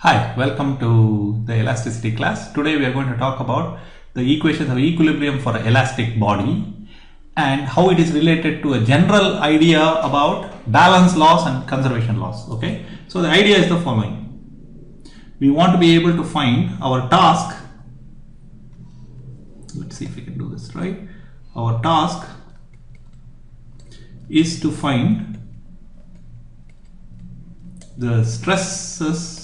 Hi, welcome to the elasticity class. Today we are going to talk about the equations of equilibrium for an elastic body and how it is related to a general idea about balance laws and conservation laws. Okay, so the idea is the following. We want to be able to find our task. Let's see if we can do this right. Our task is to find the stresses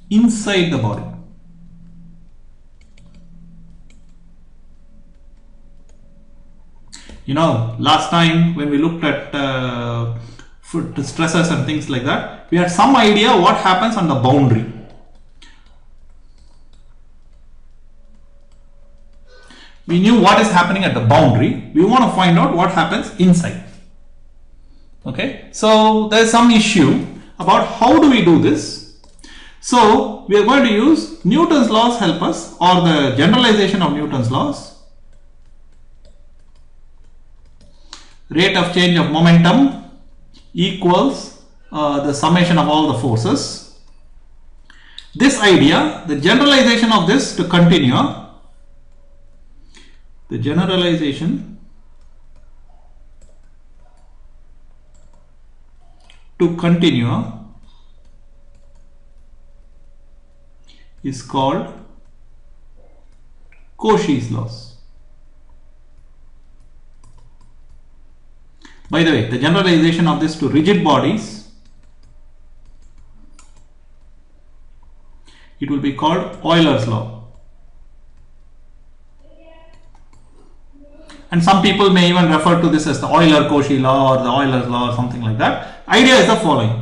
inside the body. You know, last time when we looked at foot stresses and things like that, we had some idea what happens on the boundary. We knew what is happening at the boundary. We want to find out what happens inside. Okay, so there is some issue about how do we do this. So we are going to use Newton's laws help us, or the generalization of Newton's laws. Rate of change of momentum equals the summation of all the forces. This idea, the generalization of this to continue, the generalization to continue is called Cauchy's laws. By the way, the generalization of this to rigid bodies, it will be called Euler's law. And some people may even refer to this as the Euler-Cauchy law or the Euler's law or something like that. Idea is the following.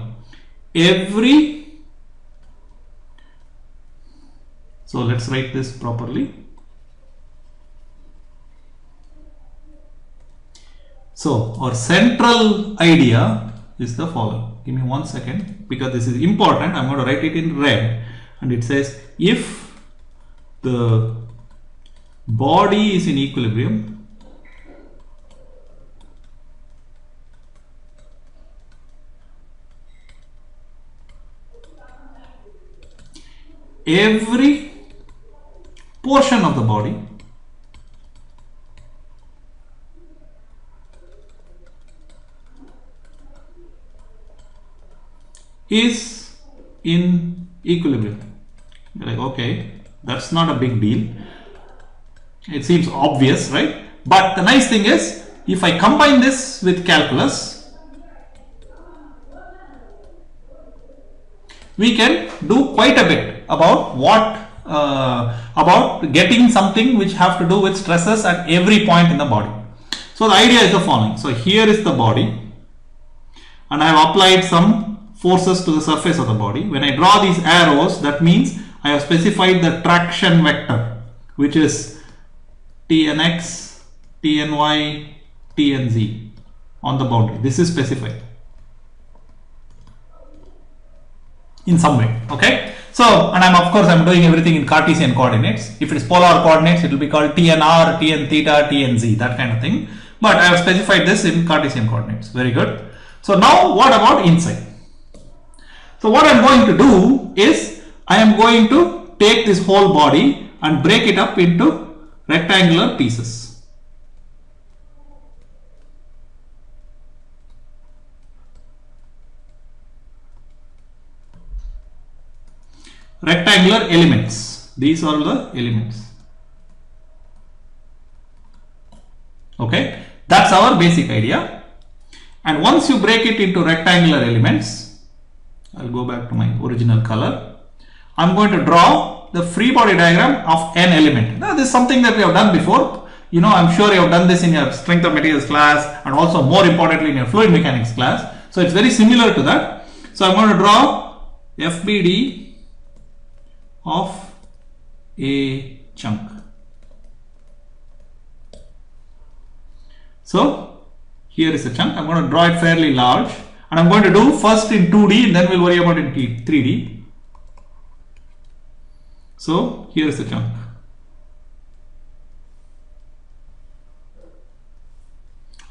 So let's write this properly. So our central idea is the following. Give me 1 second because this is important. I'm going to write it in red, and it says if the body is in equilibrium, every portion of the body is in equilibrium. You're like, okay, that's not a big deal. It seems obvious, right? But the nice thing is, if I combine this with calculus, we can do quite a bit about about getting something which have to do with stresses at every point in the body. So the idea is the following. So here is the body, and I have applied some forces to the surface of the body. When I draw these arrows, that means I have specified the traction vector, which is Tnx, Tny, Tnz on the boundary. This is specified in some way. Okay. So, and I'm doing everything in Cartesian coordinates. If it is polar coordinates, it will be called TNR, TN theta, TNZ, that kind of thing. But I have specified this in Cartesian coordinates. Very good. So now what about inside? So what I'm going to do is I am going to take this whole body and break it up into rectangular pieces. Rectangular elements. These are the elements. Okay, that's our basic idea. And once you break it into rectangular elements, I'll go back to my original color. I'm going to draw the free body diagram of an element. Now, this is something that we have done before. You know, I'm sure you have done this in your strength of materials class and also more importantly in your fluid mechanics class. So it's very similar to that. So I'm going to draw FBD of a chunk. So here is a chunk. I'm going to draw it fairly large, and I'm going to do first in 2D and then we'll worry about it in 3D. So here is the chunk.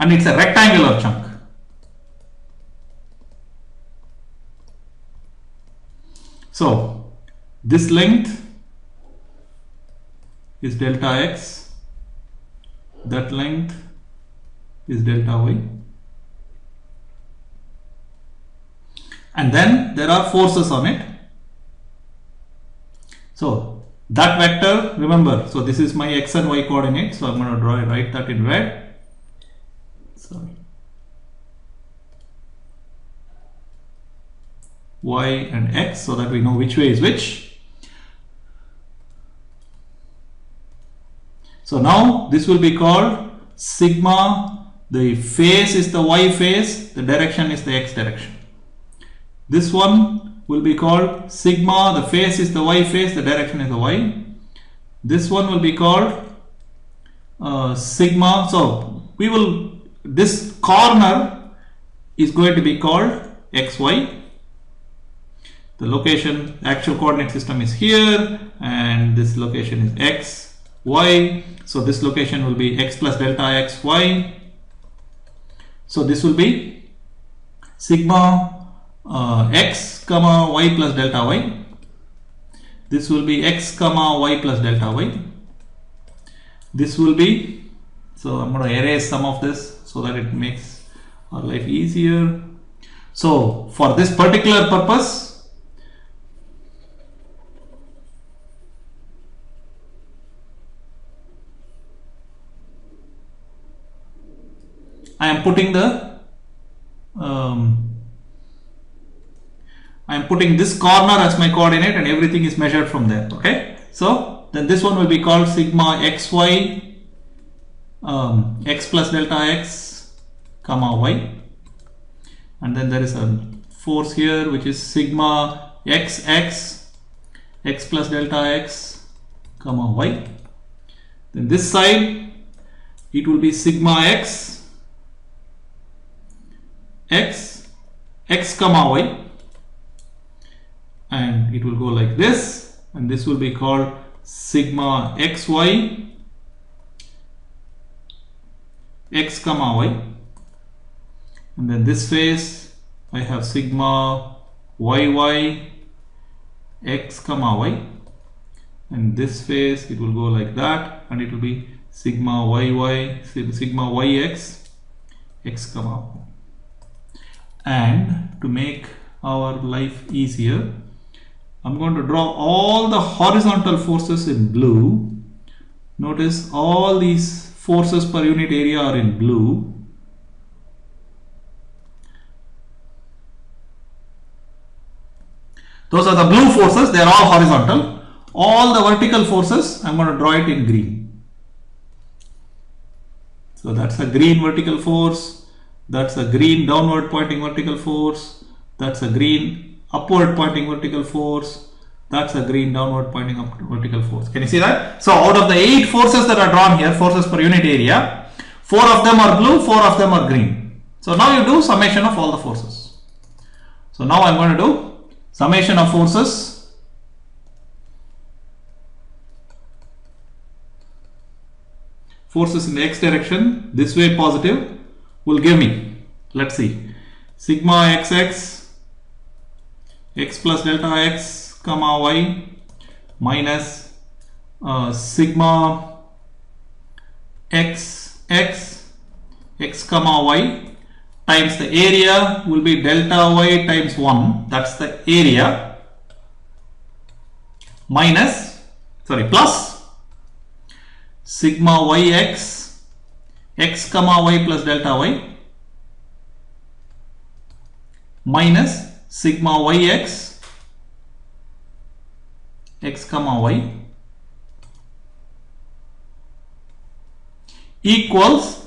And it's a rectangular chunk. So this length is delta x, that length is delta y, and then there are forces on it. So that vector, remember, so this is my x and y coordinate, so I'm going to write that in red. Sorry. Y and x, so that we know which way is which. So now this will be called sigma. The phase is the y phase, the direction is the x direction. This one will be called sigma, the phase is the y phase, the direction is the y. This one will be called sigma. So we will, this corner is going to be called xy. The location, actual coordinate system is here, and this location is x, y. So this location will be x plus delta x, y. So this will be sigma x comma y plus delta y. This will be x comma y plus delta y. This will be, so I'm going to erase some of this so that it makes our life easier. So for this particular purpose, I am putting this corner as my coordinate, and everything is measured from there. Okay, so then this one will be called sigma xy, x plus delta x comma y, and then there is a force here which is sigma xx, x plus delta x comma y. Then this side it will be sigma x, x comma y, and it will go like this, and this will be called sigma xy, x comma y, and then this phase I have sigma yy, x comma y, and this phase it will go like that, and it will be sigma yy, sigma yx, x comma y. And to make our life easier, I'm going to draw all the horizontal forces in blue. Notice all these forces per unit area are in blue. Those are the blue forces, they are all horizontal. All the vertical forces, I'm going to draw it in green. So that's a green vertical force. That's a green downward pointing vertical force. That's a green upward pointing vertical force. That's a green downward pointing vertical force. Can you see that? So out of the 8 forces that are drawn here, forces per unit area, 4 of them are blue, 4 of them are green. So now you do summation of all the forces. So now I'm going to do summation of forces. Forces in the x direction, this way positive, will give me, let's see, sigma xx, x plus delta x comma y minus sigma xx, x comma y times the area will be delta y times 1, that's the area, minus, plus sigma yx, x comma y plus delta y minus sigma yx, x comma y equals,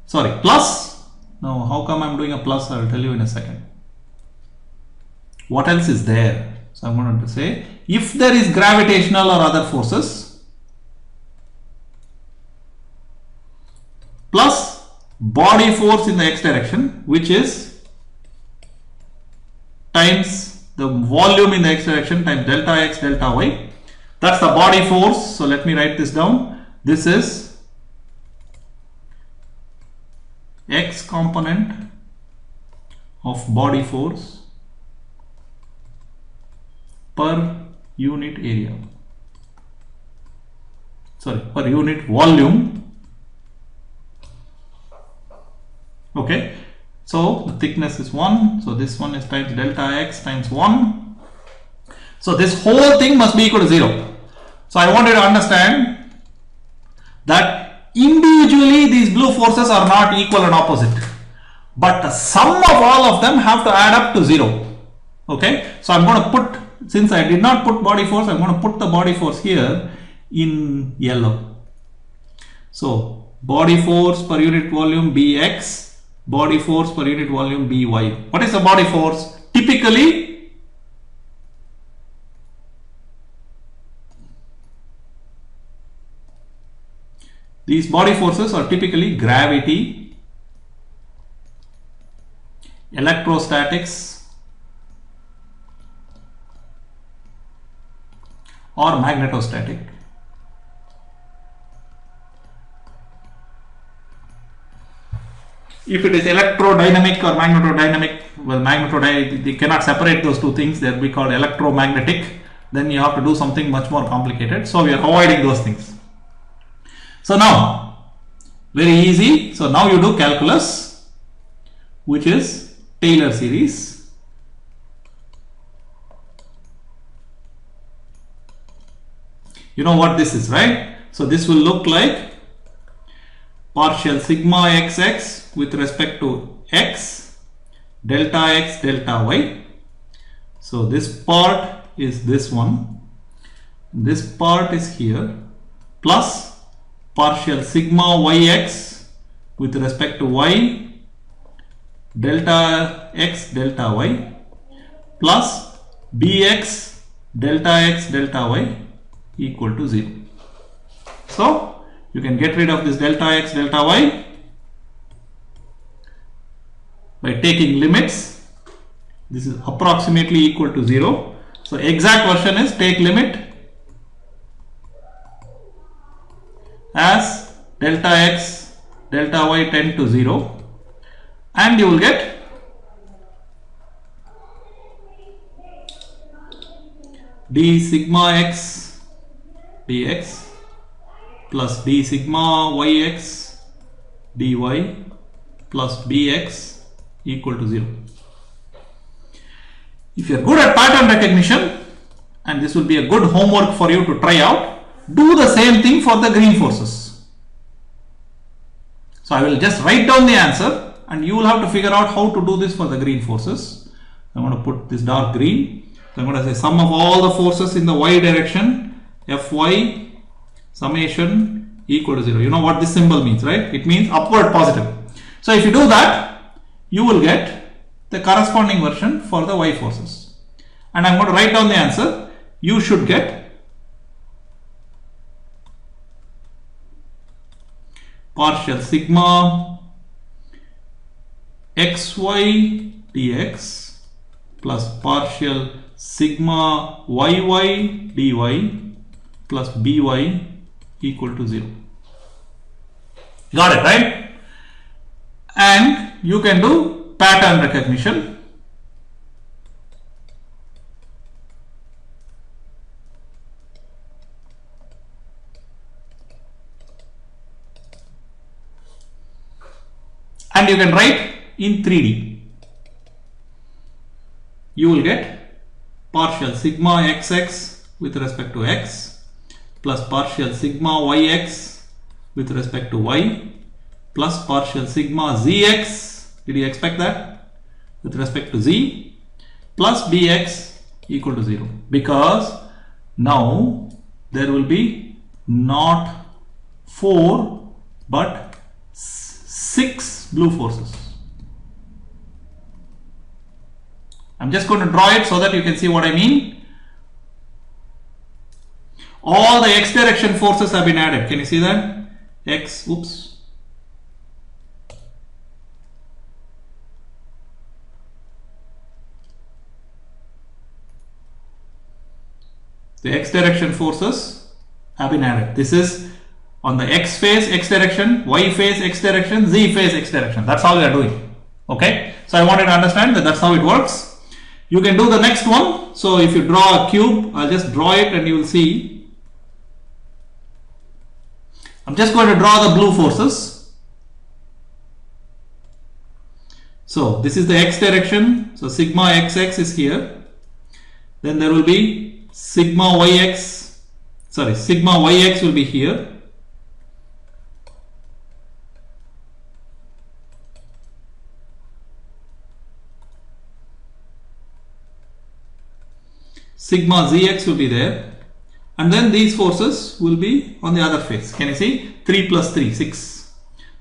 plus, now how come I'm doing a plus, I will tell you in a second. What else is there? So I'm going to say, if there is gravitational or other forces, plus body force in the x direction, which is times the volume in the x direction times delta x delta y. That's the body force. So let me write this down. This is x component of body force per unit area, sorry, per unit volume. Okay, so the thickness is 1, so this one is times delta x times 1. So this whole thing must be equal to 0. So I want you to understand that individually these blue forces are not equal and opposite, but the sum of all of them have to add up to 0. Okay, so I'm going to put, since I did not put body force, I'm going to put the body force here in yellow. So body force per unit volume Bx, body force per unit volume By. What is the body force? Typically, these body forces are typically gravity, electrostatics, or magnetostatic. If it is electrodynamic or magnetodynamic, well, they cannot separate those two things. They will be called electromagnetic. Then you have to do something much more complicated. So we are avoiding those things. So now, very easy. So now you do calculus, which is Taylor series. You know what this is, right? So this will look like partial sigma xx with respect to x, delta x, delta y. So this part is this one, this part is here, plus partial sigma yx with respect to y, delta x, delta y, plus bx, delta x, delta y equal to 0. So you can get rid of this delta x, delta y by taking limits. This is approximately equal to 0. So exact version is take limit as delta x, delta y tend to 0, and you will get d sigma x dx plus d sigma yx dy plus bx equal to 0. If you are good at pattern recognition, and this will be a good homework for you to try out, do the same thing for the green forces. So I will just write down the answer and you will have to figure out how to do this for the green forces. I'm going to put this dark green. So I'm going to say sum of all the forces in the y direction, Fy summation equal to 0. You know what this symbol means, right? It means upward positive. So if you do that, you will get the corresponding version for the y forces. And I'm going to write down the answer. You should get partial sigma xy dx plus partial sigma yy dy plus by equal to 0. Got it, right? And you can do pattern recognition. And you can write in 3D. You will get partial sigma xx with respect to x plus partial sigma yx with respect to y plus partial sigma zx, did you expect that, with respect to z plus bx equal to 0, because now there will be not 4 but 6 blue forces. I'm just going to draw it so that you can see what I mean. All the x direction forces have been added. Can you see that? X, oops. The x direction forces have been added. This is on the x phase x direction, y phase x direction, z phase x direction. That's how we are doing. Okay. So I wanted to understand that that's how it works. You can do the next one. So if you draw a cube, I'll just draw it and you will see. I'm just going to draw the blue forces. So this is the x direction. So sigma xx is here. Then there will be sigma yx. Sorry, sigma yx will be here. Sigma zx will be there, and then these forces will be on the other face. Can you see? 3 plus 3, 6.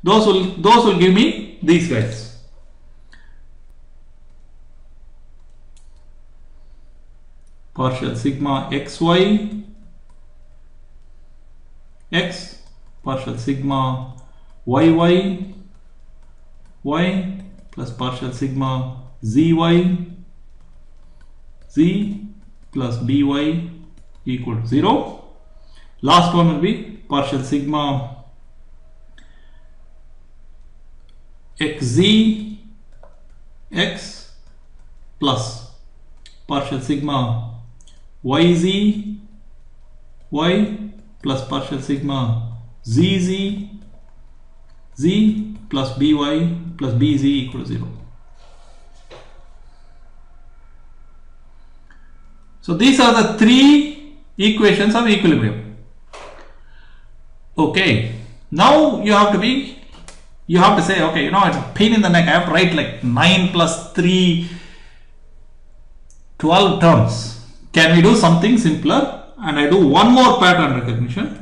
Those will give me these guys. Partial sigma xy x, partial sigma yy y, plus partial sigma zy z, plus by equal to 0. Last one will be partial sigma xz x plus partial sigma yz y plus partial sigma zz z plus by plus bz equal to 0. So these are the three equations of equilibrium. Okay, now you have to say, okay, it's a pain in the neck. I have to write like 9 plus 3, 12 terms. Can we do something simpler? And I do one more pattern recognition.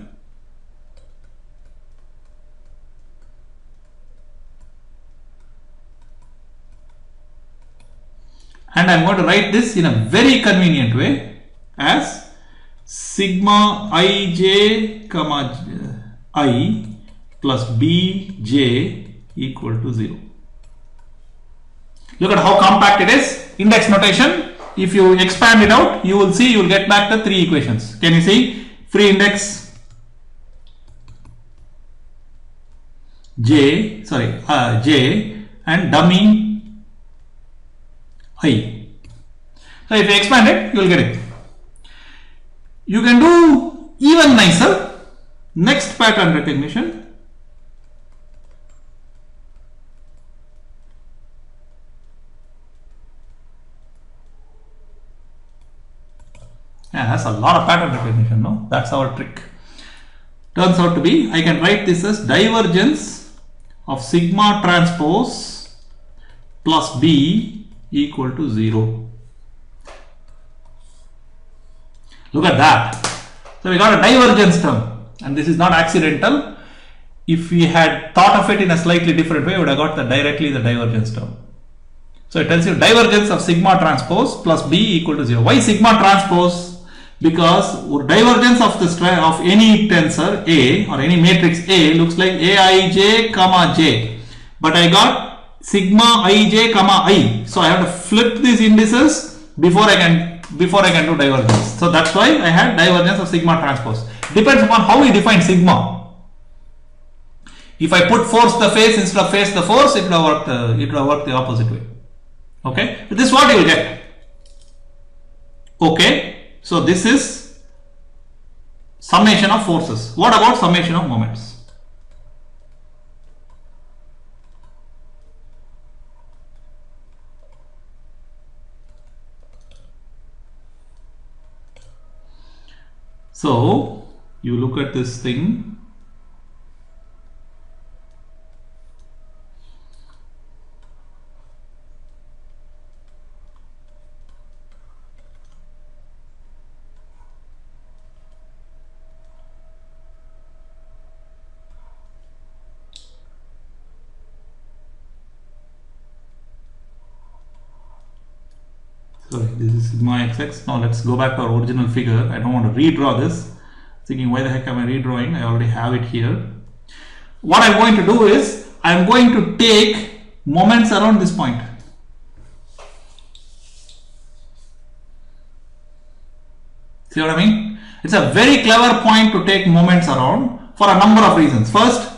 And I'm going to write this in a very convenient way as sigma ij comma I plus bj equal to 0. Look at how compact it is. Index notation. If you expand it out, you will see you will get back the three equations. Can you see? Free index j and dummy I. So if you expand it, you will get it. You can do even nicer. Next pattern recognition. Yeah, that's a lot of pattern recognition, no? That's our trick. Turns out to be, I can write this as divergence of sigma transpose plus b equal to 0. Look at that. So we got a divergence term, and this is not accidental. If we had thought of it in a slightly different way, we would have got directly the divergence term. So it tells you divergence of sigma transpose plus b equal to 0. Why sigma transpose? Because divergence of of any tensor A or any matrix A looks like aij comma j, but I got sigma ij comma I, so I have to flip these indices before I can do divergence. So that's why I had divergence of sigma transpose. Depends upon how we define sigma. If I put force the face instead of face the force, it will work the opposite way. Okay, this is what you will get. Okay, so this is summation of forces. What about summation of moments? So you look at this thing. Sorry, this is sigma xx. Now let's go back to our original figure. I don't want to redraw this. Thinking, why the heck am I redrawing? I already have it here. What I'm going to do is, I'm going to take moments around this point. See what I mean? It's a very clever point to take moments around for a number of reasons. First,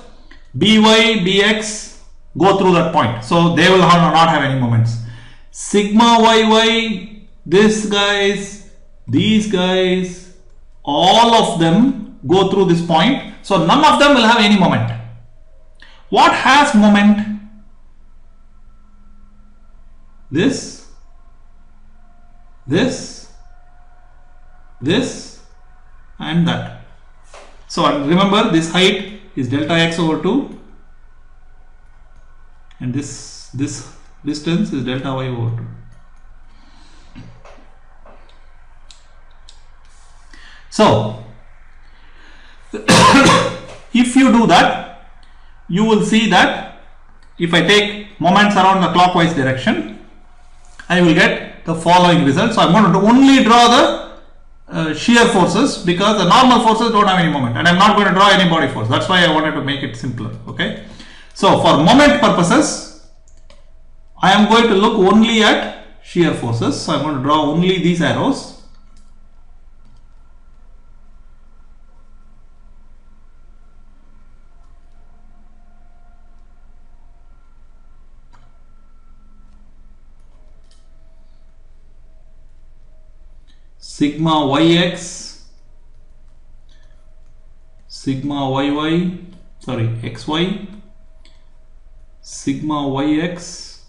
by, bx go through that point. So they will not have any moments. Sigma yy this guys, these guys, all of them go through this point. So none of them will have any moment. What has moment? This, and that. So remember, this height is delta x over 2, and this distance is delta y over 2. So if you do that, you will see that if I take moments around the clockwise direction, I will get the following result. So I'm going to only draw the shear forces, because the normal forces don't have any moment, and I'm not going to draw any body force. That's why I wanted to make it simpler. Okay. So for moment purposes, I am going to look only at shear forces. So I'm going to draw only these arrows. Sigma yx, sigma yy, sorry, xy, sigma yx,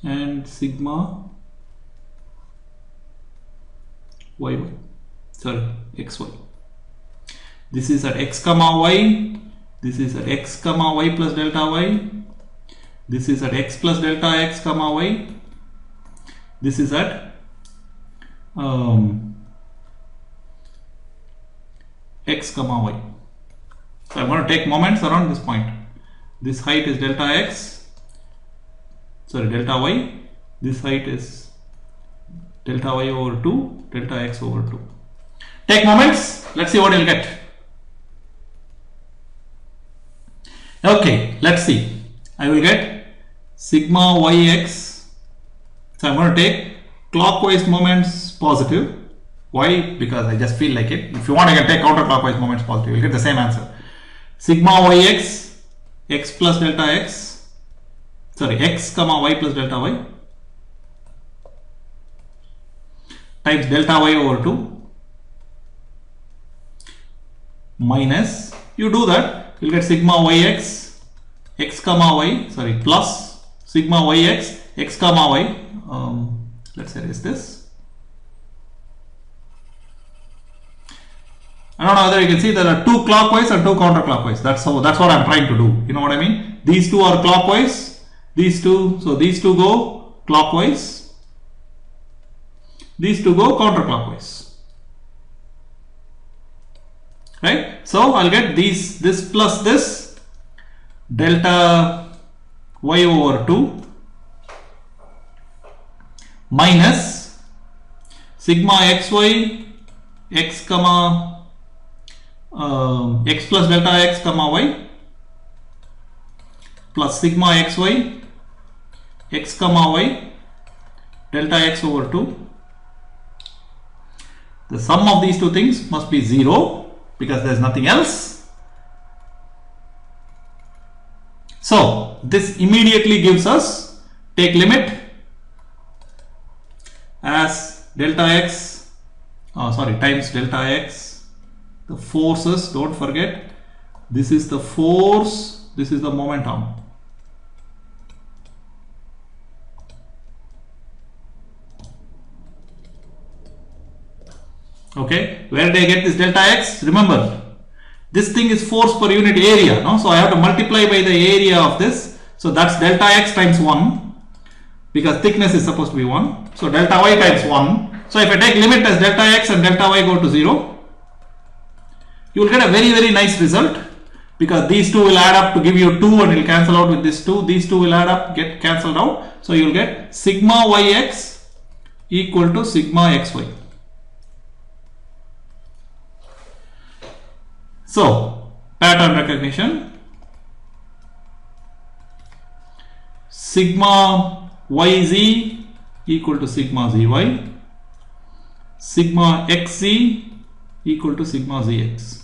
and sigma yy, sorry, xy. This is at x comma y, this is at x comma y plus delta y, this is at x plus delta x comma y, this is at x comma y. So I'm going to take moments around this point. This height is delta x, sorry, delta y. This height is delta y over 2, delta x over 2. Take moments. Let's see what you'll get. Okay, let's see. I will get sigma yx. So I'm going to take clockwise moments positive. Why? Because I just feel like it. If you want, I can take counterclockwise moments positive. You'll get the same answer. Sigma yx, x plus delta x, sorry, x comma y plus delta y, times delta y over 2, minus, you do that, you'll get sigma yx, x comma y, sorry, plus sigma yx, x comma y, let's erase this. I don't know whether you can see there are two clockwise and two counterclockwise. That's what I'm trying to do. You know what I mean? These two are clockwise, these two, so these two go clockwise, these two go counterclockwise. Right? So I'll get this plus this, delta y over 2 minus sigma xy, x comma x plus delta x comma y plus sigma xy, x comma y, delta x over 2. The sum of these two things must be 0 because there is nothing else. So this immediately gives us, take limit as delta x, times delta x. The forces, don't forget, this is the force, this is the momentum. Okay, where did I get this delta x? Remember, this thing is force per unit area, no? So I have to multiply by the area of this. So that's delta x times 1, because thickness is supposed to be 1. So delta y times 1. So if I take limit as delta x and delta y go to 0, you will get a very, very nice result, because these two will add up to give you 2 and it will cancel out with this 2. These two will add up, get cancelled out. So you will get sigma yx equal to sigma xy. So pattern recognition, sigma yz equal to sigma zy, sigma xz equal to sigma zx.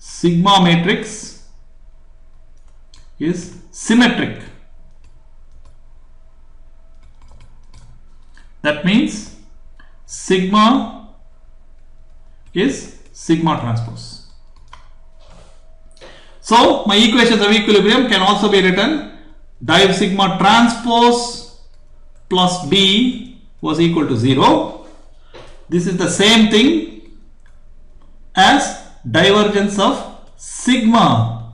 Sigma matrix is symmetric That means sigma is sigma transpose. So my equations of equilibrium can also be written div sigma transpose plus B was equal to 0. This is the same thing as divergence of sigma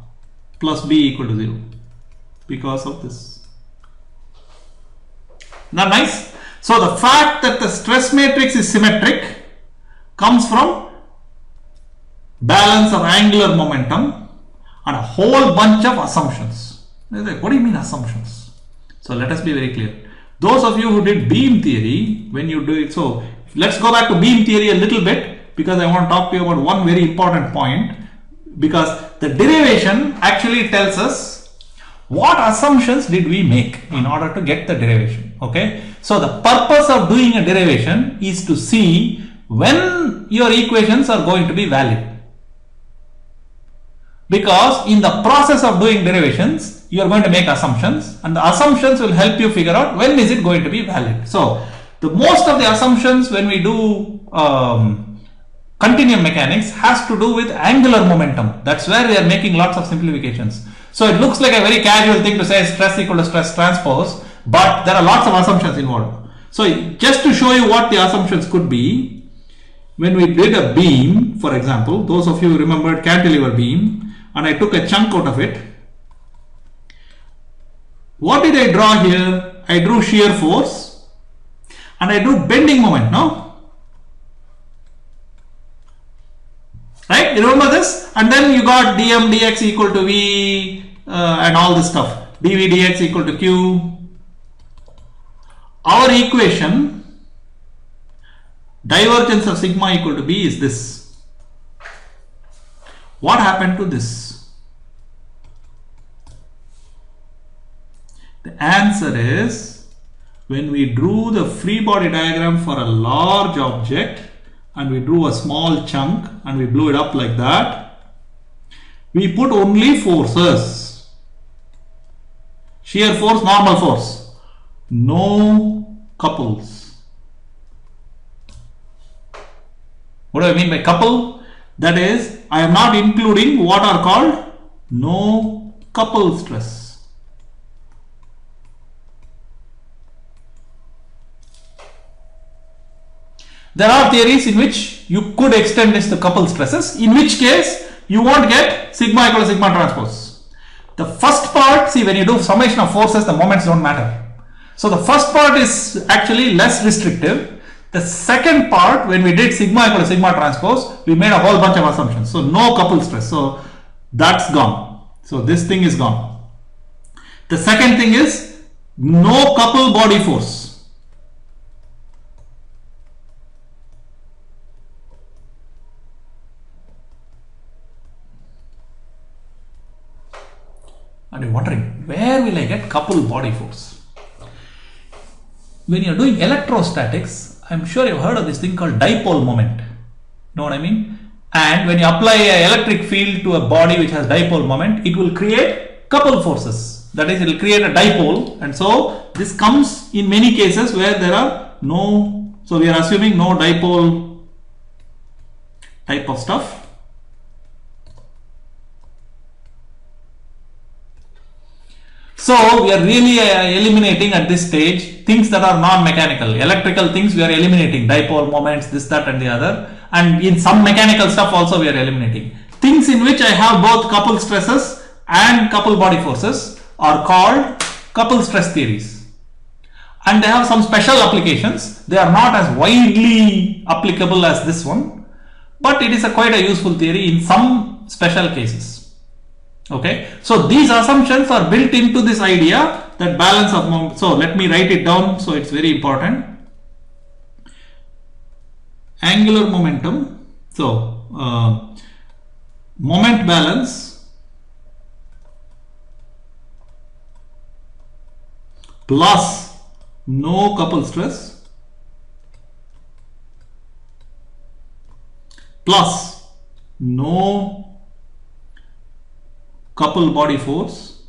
plus B equal to 0 because of this. Now nice. So the fact that the stress matrix is symmetric comes from balance of angular momentum and a whole bunch of assumptions. What do you mean assumptions? So let us be very clear. Those of you who did beam theory, when you do it, so let's go back to beam theory a little bit, because I want to talk to you about one very important point, because the derivation actually tells us what assumptions did we make in order to get the derivation. Okay, so the purpose of doing a derivation is to see when your equations are going to be valid, because in the process of doing derivations you are going to make assumptions, and the assumptions will help you figure out when is it going to be valid. So the most of the assumptions when we do continuum mechanics has to do with angular momentum. That's where we are making lots of simplifications. So it looks like a very casual thing to say stress equal to stress transpose, but there are lots of assumptions involved. So just to show you what the assumptions could be, when we did a beam, for example, those of you who remembered cantilever beam, and I took a chunk out of it, what did I draw here? I drew shear force and I drew bending moment, no? Right? You remember this? And then you got dm dx equal to v and all this stuff. dv dx equal to q. Our equation, divergence of sigma equal to b, is this. What happened to this? The answer is, when we drew the free body diagram for a large object and we drew a small chunk and we blew it up like that, we put only forces. Shear force, normal force, no couples. What do I mean by couple? That is, I am not including what are called no couple stress. There are theories in which you could extend this to couple stresses, in which case you won't get sigma equal to sigma transpose. The first part, see, when you do summation of forces, the moments don't matter. So the first part is actually less restrictive. The second part, when we did sigma equal to sigma transpose, we made a whole bunch of assumptions. So no couple stress. So that's gone. So this thing is gone. The second thing is no couple body force. And you're wondering, where will I get couple body force? When you're doing electrostatics, I'm sure you've heard of this thing called dipole moment. Know what I mean? And when you apply an electric field to a body which has dipole moment, it will create couple forces. That is, it will create a dipole. And so this comes in many cases where there are no, so we are assuming no dipole type of stuff. So we are really eliminating at this stage things that are non-mechanical. Electrical things we are eliminating, dipole moments, this, that and the other. And in some mechanical stuff also we are eliminating. Things in which I have both couple stresses and couple body forces are called couple stress theories. And they have some special applications. They are not as widely applicable as this one, but it is quite a useful theory in some special cases. Okay, so these assumptions are built into this idea that balance of moment. So let me write it down, so it's very important. Angular momentum, so moment balance plus no couple stress plus no couple body force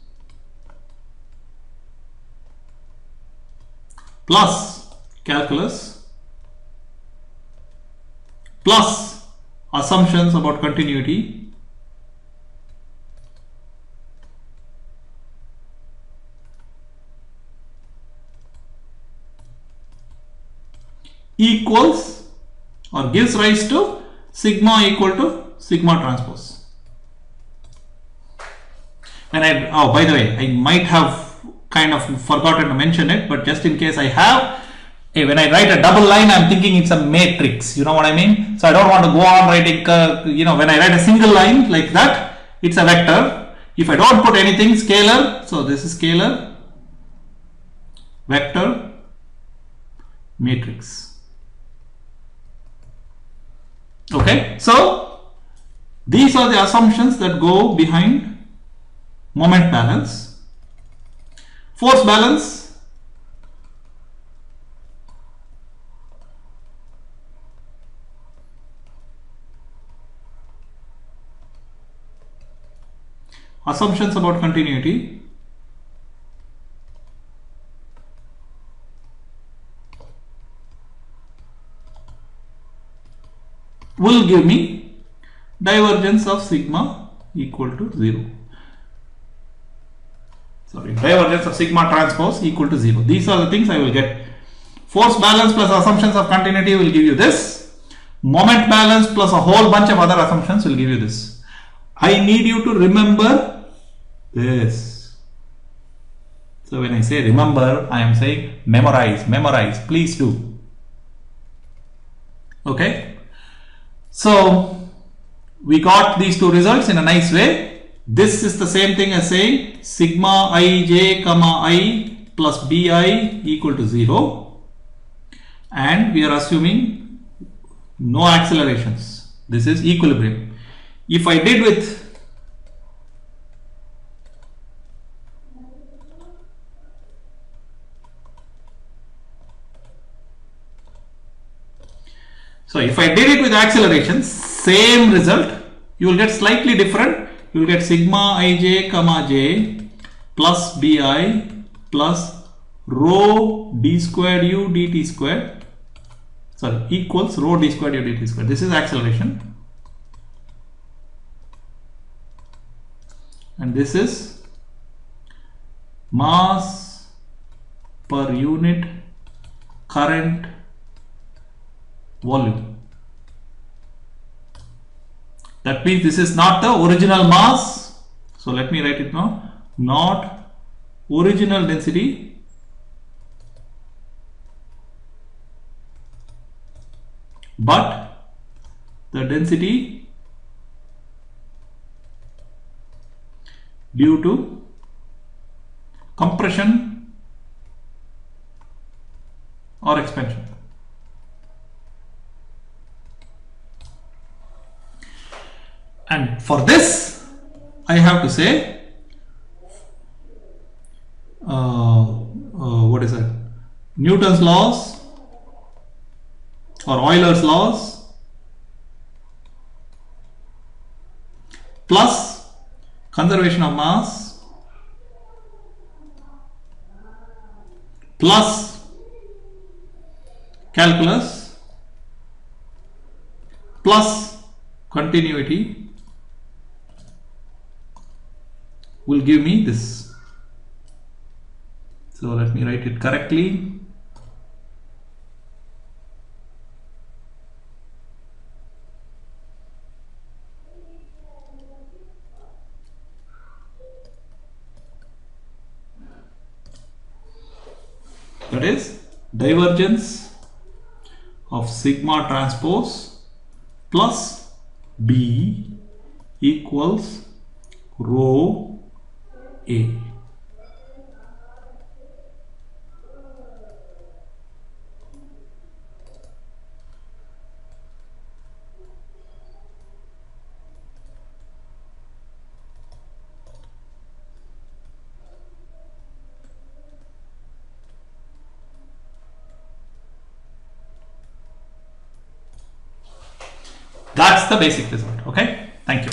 plus calculus plus assumptions about continuity equals or gives rise to sigma equal to sigma transpose. And oh, by the way, I might have kind of forgotten to mention it, but just in case I have, when I write a double line, I'm thinking it's a matrix. You know what I mean? So I don't want to go on writing, when I write a single line like that, it's a vector. If I don't put anything, scalar, so this is scalar, vector, matrix. Okay, so these are the assumptions that go behind moment balance. Force balance, assumptions about continuity, will give me divergence of sigma equal to 0. Sorry, divergence of sigma transpose equal to 0. These are the things I will get. Force balance plus assumptions of continuity will give you this. Moment balance plus a whole bunch of other assumptions will give you this. I need you to remember this. So when I say remember, I am saying memorize, memorize, please do. Okay. So we got these two results in a nice way. This is the same thing as saying sigma ij comma I plus bi equal to 0, and we are assuming no accelerations. This is equilibrium. If I did with if I did it with accelerations, same result, you will get slightly different. You will get sigma ij comma j plus bi plus rho d squared u dt squared, sorry, equals rho d squared u dt squared. This is acceleration, and this is mass per unit current volume. That means this is not the original mass. So let me write it now. Not original density, but the density due to compression or expansion. And for this, I have to say, what is that? Newton's laws or Euler's laws plus conservation of mass plus calculus plus continuity will give me this. So let me write it correctly. That is divergence of sigma transpose plus B equals rho A. That's the basic result. Okay, thank you.